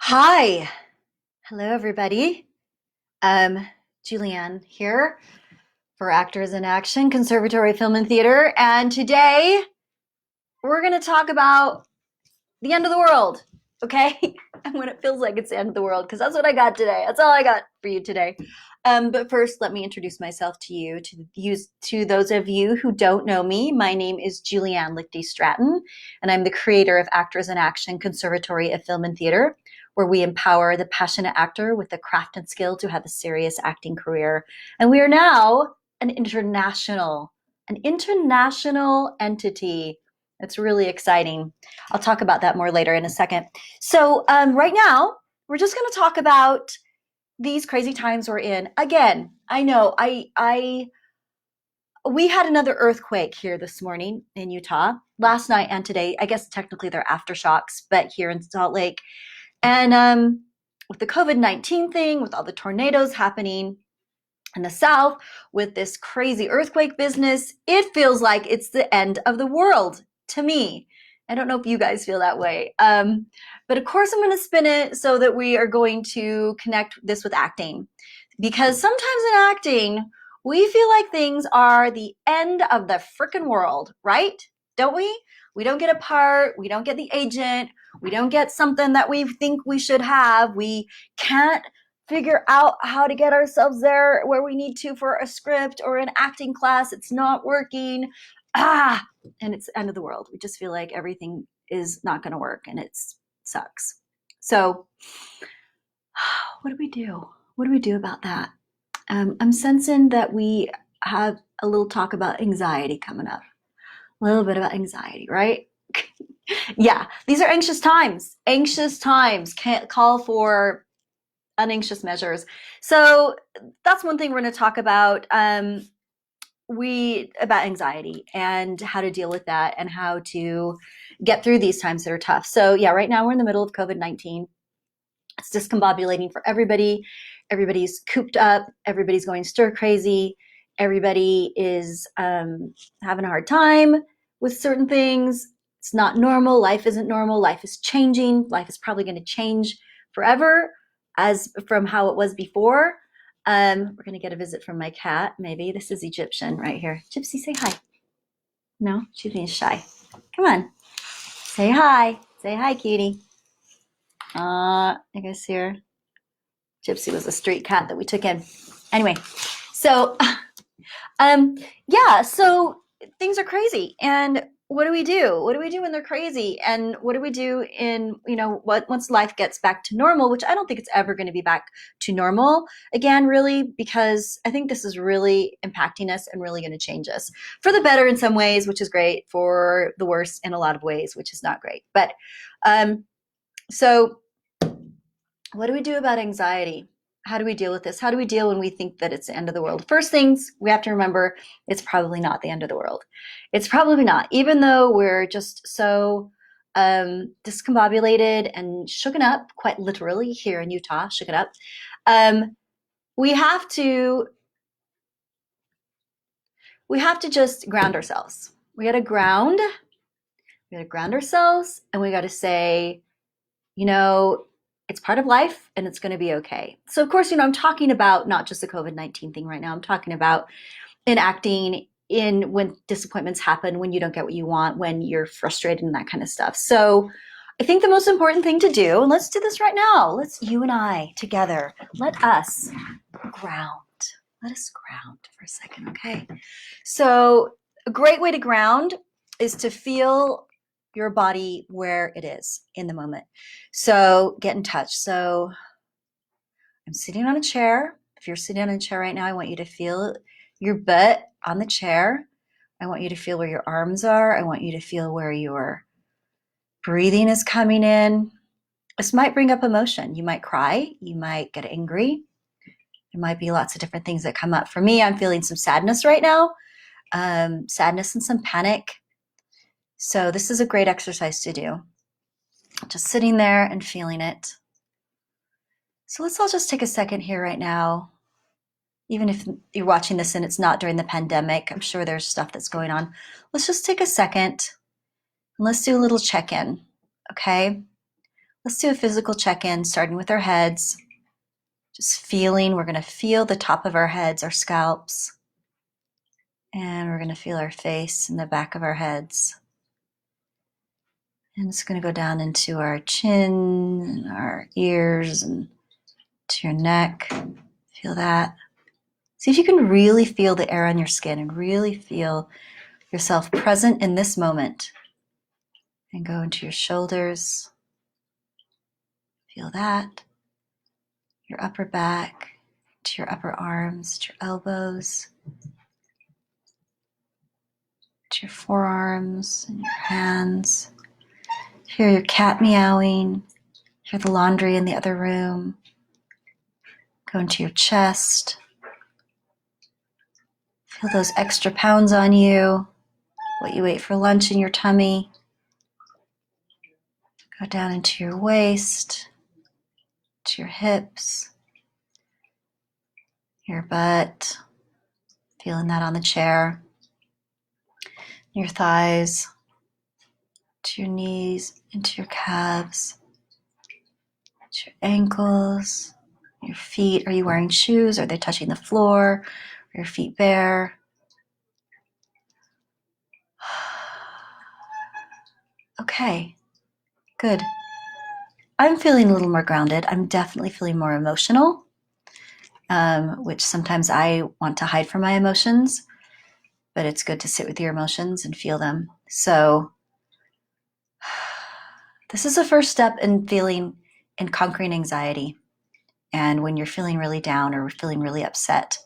Hi. Hello, everybody. Um, Julianne here for Actors in Action, Conservatory Film and Theater. And today we're going to talk about the end of the world, okay? And when it feels like it's the end of the world, because that's what I got today. That's all I got for you today. But first, let me introduce myself to you. To those of you who don't know me, my name is Julianne Lichty Stratton, and I'm the creator of Actors in Action, Conservatory of Film and Theater, where we empower the passionate actor with the craft and skill to have a serious acting career. And we are now an international entity. It's really exciting. I'll talk about that more later in a second. So right now, we're just going to talk about these crazy times we're in. Again, I know we had another earthquake here this morning in Utah, last night and today. I guess technically they're aftershocks, but here in Salt Lake. And with the COVID-19 thing, with all the tornadoes happening in the South, with this crazy earthquake business, it feels like it's the end of the world to me. I don't know if you guys feel that way. But of course, I'm going to spin it so that we are going to connect this with acting. Because sometimes in acting, we feel like things are the end of the freaking world, right? Don't we? We don't get a part, we don't get the agent, we don't get something that we think we should have. We can't figure out how to get ourselves there where we need to for a script or an acting class. It's not working. And it's the end of the world. We just feel like everything is not going to work and it sucks. So what do we do? What do we do about that? I'm sensing that we have a little talk about anxiety coming up. A little bit about anxiety, right? Yeah, these are anxious times. Anxious times can't call for unanxious measures. So that's one thing we're going to talk about. About anxiety and how to deal with that and how to get through these times that are tough. So yeah, right now we're in the middle of COVID-19. It's discombobulating for everybody. Everybody's cooped up. Everybody's going stir crazy. Everybody is having a hard time with certain things. It's not normal. Life isn't normal. Life is changing. Life is probably going to change forever as from how it was before. We're going to get a visit from my cat, maybe. This is Egyptian right here. Gypsy, say hi. No, she's being shy. Come on. Say hi. Say hi, cutie. You guys see her? Gypsy was a street cat that we took in. Anyway, so yeah, so things are crazy. And what do we do? What do we do when they're crazy? And what do we do in, once life gets back to normal, which I don't think it's ever going to be back to normal again, really, because I think this is really impacting us and really going to change us for the better in some ways, which is great, for the worse in a lot of ways, which is not great. But so what do we do about anxiety? How do we deal with this? How do we deal when we think that it's the end of the world? First things we have to remember, it's probably not the end of the world. It's probably not, even though we're just so discombobulated and shooken up, quite literally here in Utah, shooken up. We have to just ground ourselves. We got to ground ourselves, and we got to say, it's part of life and it's going to be okay. So of course, I'm talking about not just the COVID-19 thing right now. I'm talking about in acting, in when disappointments happen, when you don't get what you want, when you're frustrated and that kind of stuff. So I think the most important thing to do, and let's do this right now. Let's, you and I together, let us ground. Let us ground for a second, okay? So a great way to ground is to feel your body where it is in the moment. So get in touch. So I'm sitting on a chair. If you're sitting on a chair right now, I want you to feel your butt on the chair. I want you to feel where your arms are. I want you to feel where your breathing is coming in. This might bring up emotion. You might cry. You might get angry. There might be lots of different things that come up. For me, I'm feeling some sadness right now, sadness and some panic. So this is a great exercise to do. Just sitting there and feeling it. So let's all just take a second here right now. Even if you're watching this and it's not during the pandemic, I'm sure there's stuff that's going on. Let's just take a second and let's do a little check-in, okay? Let's do a physical check-in, starting with our heads. Just feeling, we're going to feel the top of our heads, our scalps, and we're going to feel our face and the back of our heads. And it's going to go down into our chin and our ears and to your neck. Feel that. See if you can really feel the air on your skin and really feel yourself present in this moment. And go into your shoulders. Feel that. Your upper back, to your upper arms, to your elbows, to your forearms and your hands. Hear your cat meowing. Hear the laundry in the other room. Go into your chest. Feel those extra pounds on you, what you ate for lunch in your tummy. Go down into your waist, to your hips, your butt, feeling that on the chair, your thighs, to your knees, into your calves, to your ankles, your feet. Are you wearing shoes? Are they touching the floor? Are your feet bare? Okay, good. I'm feeling a little more grounded. I'm definitely feeling more emotional, which sometimes I want to hide from my emotions, but it's good to sit with your emotions and feel them. So this is the first step in conquering anxiety. And when you're feeling really down or feeling really upset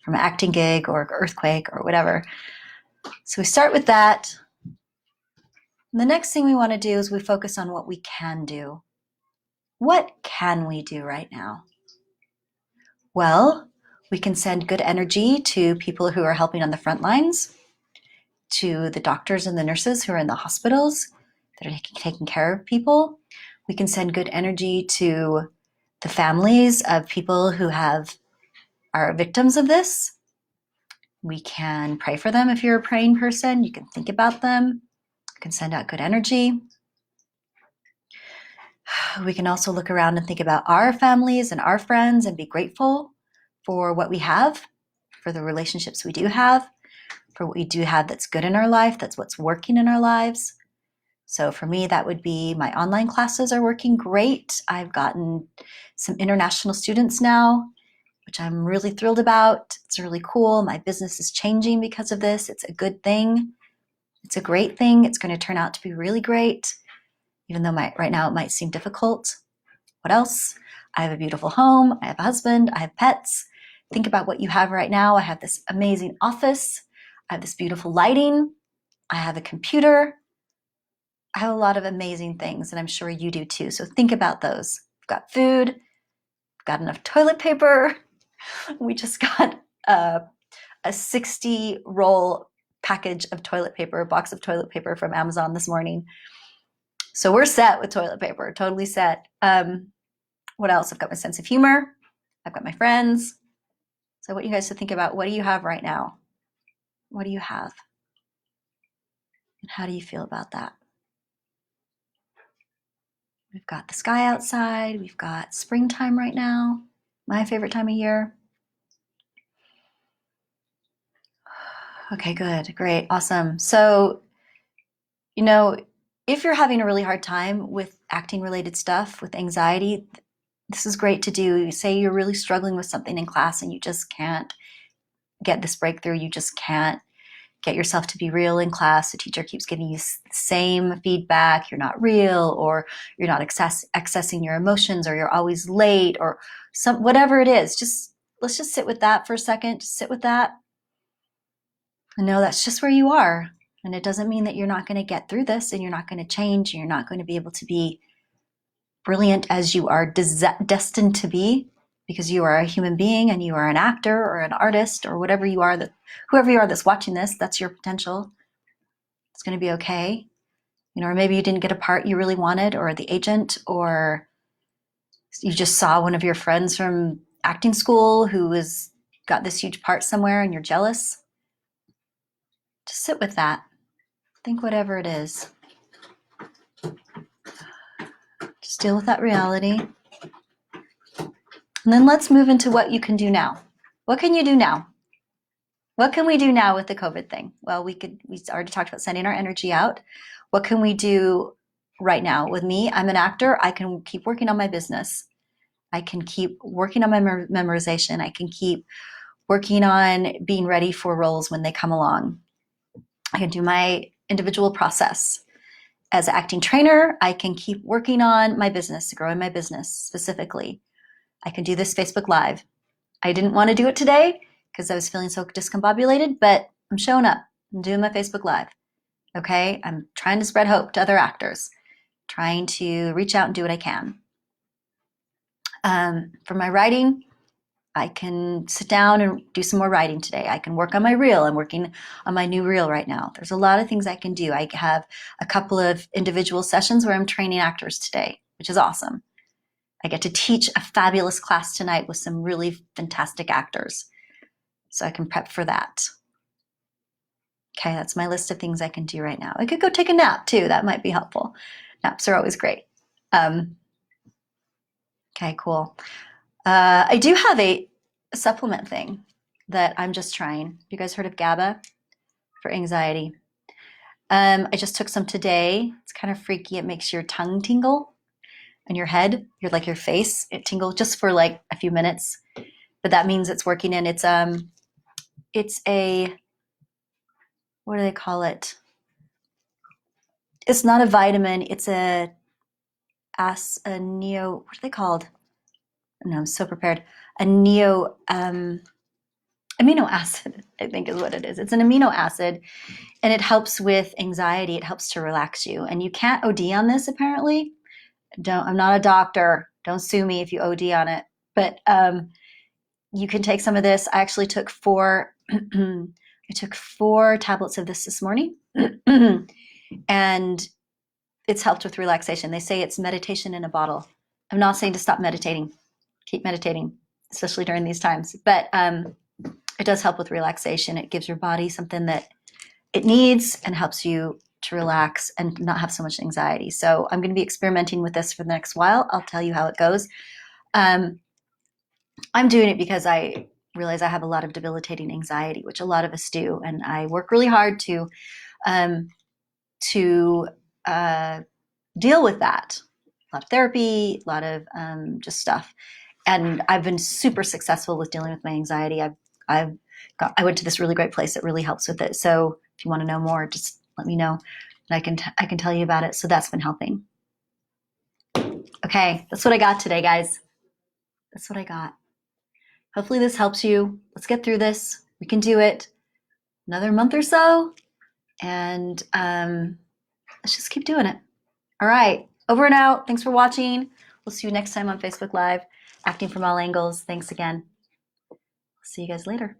from an acting gig or earthquake or whatever. So we start with that. And the next thing we want to do is we focus on what we can do. What can we do right now? Well, we can send good energy to people who are helping on the front lines, to the doctors and the nurses who are in the hospitals that are taking care of people. We can send good energy to the families of people who are victims of this. We can pray for them if you're a praying person. You can think about them. You can send out good energy. We can also look around and think about our families and our friends and be grateful for what we have, for the relationships we do have, for what we do have that's good in our life, that's what's working in our lives. So for me, that would be my online classes are working great. I've gotten some international students now, which I'm really thrilled about. It's really cool. My business is changing because of this. It's a good thing. It's a great thing. It's going to turn out to be really great, even though right now it might seem difficult. What else? I have a beautiful home. I have a husband. I have pets. Think about what you have right now. I have this amazing office. I have this beautiful lighting. I have a computer. I have a lot of amazing things, and I'm sure you do too. So think about those. I've got food. I've got enough toilet paper. We just got a 60 roll package of toilet paper, a box of toilet paper from Amazon this morning. So we're set with toilet paper, totally set. What else? I've got my sense of humor. I've got my friends. So I want you guys to think about, what do you have right now? What do you have? And how do you feel about that? We've got the sky outside. We've got springtime right now, my favorite time of year. Okay, good, great, awesome. So, if you're having a really hard time with acting related stuff, with anxiety, this is great to do. Say you're really struggling with something in class and you just can't get this breakthrough. You just can't get yourself to be real in class. The teacher keeps giving you the same feedback. You're not real, or you're not accessing your emotions, or you're always late, or whatever it is. Let's just sit with that for a second. Just sit with that. And know that's just where you are. And it doesn't mean that you're not going to get through this, and you're not going to change, and you're not going to be able to be brilliant as you are destined to be, because you are a human being and you are an actor or an artist or whatever you are, whoever you are that's watching this, that's your potential. It's going to be okay. Or maybe you didn't get a part you really wanted, or the agent, or you just saw one of your friends from acting school who has got this huge part somewhere and you're jealous. Just sit with that. Think whatever it is. Just deal with that reality. And then let's move into what you can do now. What can you do now? What can we do now with the COVID thing? Well, we already talked about sending our energy out. What can we do right now? With me, I'm an actor. I can keep working on my business. I can keep working on my memorization. I can keep working on being ready for roles when they come along. I can do my individual process. As an acting trainer, I can keep working on my business, growing my business specifically. I can do this Facebook Live. I didn't want to do it today because I was feeling so discombobulated, but I'm showing up. I'm doing my Facebook Live. Okay? I'm trying to spread hope to other actors, trying to reach out and do what I can. For my writing, I can sit down and do some more writing today. I can work on my reel. I'm working on my new reel right now. There's a lot of things I can do. I have a couple of individual sessions where I'm training actors today, which is awesome. I get to teach a fabulous class tonight with some really fantastic actors. So I can prep for that. Okay, that's my list of things I can do right now. I could go take a nap too. That might be helpful. Naps are always great. Okay, cool. I do have a supplement thing that I'm just trying. You guys heard of GABA for anxiety? I just took some today. It's kind of freaky. It makes your tongue tingle and your head, your face, it tingle just for like a few minutes. But that means it's working, and it's a, what do they call it? It's not a vitamin. It's a neo, what are they called? No, I'm so prepared. A neo amino acid, I think is what it is. It's an amino acid, and it helps with anxiety. It helps to relax you. And you can't OD on this, apparently. I'm not a doctor. Don't sue me if you OD on it. But you can take some of this. I actually took 4 I took 4 tablets of this morning. And it's helped with relaxation. They say it's meditation in a bottle. I'm not saying to stop meditating. Keep meditating, especially during these times. But it does help with relaxation. It gives your body something that it needs and helps you to relax and not have so much anxiety. So I'm going to be experimenting with this for the next while. I'll tell you how it goes. I'm doing it because I realize I have a lot of debilitating anxiety, which a lot of us do. And I work really hard to deal with that. A lot of therapy, a lot of just stuff. And I've been super successful with dealing with my anxiety. I went to this really great place that really helps with it. So if you want to know more, just let me know, and I can tell you about it. So that's been helping. Okay, that's what I got today, guys. That's what I got. Hopefully this helps you. Let's get through this. We can do it. Another month or so, and let's just keep doing it. All right, over and out. Thanks for watching. We'll see you next time on Facebook Live, Acting from All Angles. Thanks again. See you guys later.